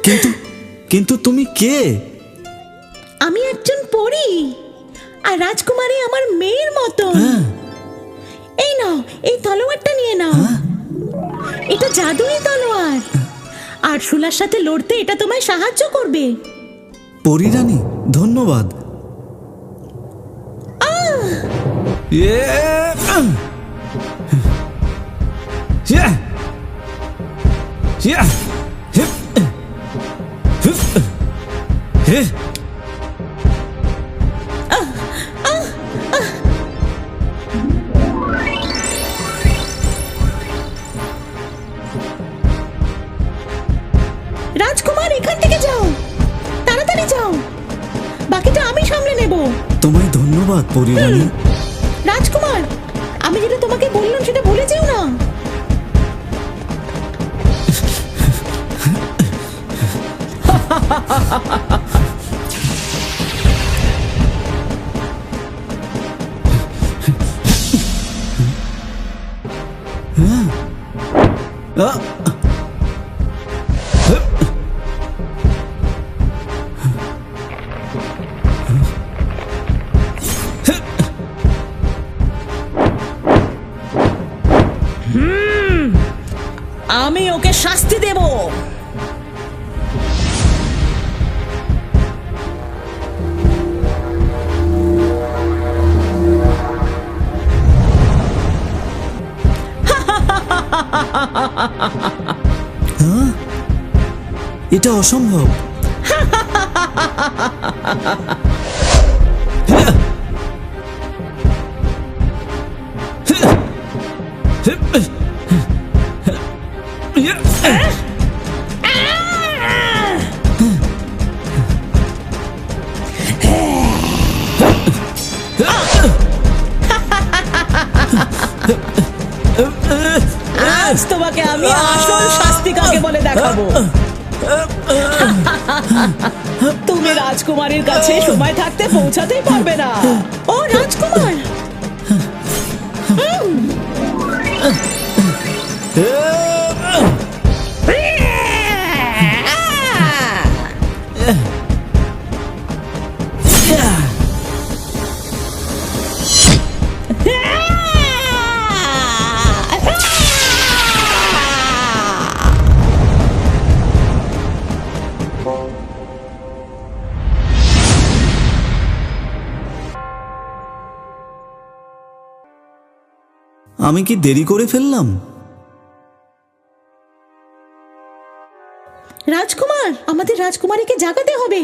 কিন্তু কিন্তু তুমি কে? আমি একজন পরী, আর রাজকুমারী আমার মেয়ের মতো। এই নাও, এই তলোয়ারটা নিয়ে নাও। এটা জাদুই তলোয়ার, আরশুলার সাথে লড়তে এটা তোমায় সাহায্য করবে। পরীরানী, ধন্যবাদ। রাজকুমার, এখান থেকে যাও, তাড়াতাড়ি যাও, বাকিটা আমি সামলে নেব। তোমায় ধন্যবাদ পরীরানী। রাজকুমার, আমি যেটা তোমাকে বললাম সেটা ভুলে যেও না। আমি ওকে শাস্তি দেব। এটা অসম্ভব। আজ তোমাকে আমি আসল শাস্তি কাকে বলে দেখাবো। তুমি রাজকুমারীর কাছে সময় থাকতে পৌঁছাতেই পারবে না। ও রাজকুমার, আমি কি দেরি করে ফেললাম? রাজকুমার, আমাদের রাজকুমারীকে জাগাতে হবে।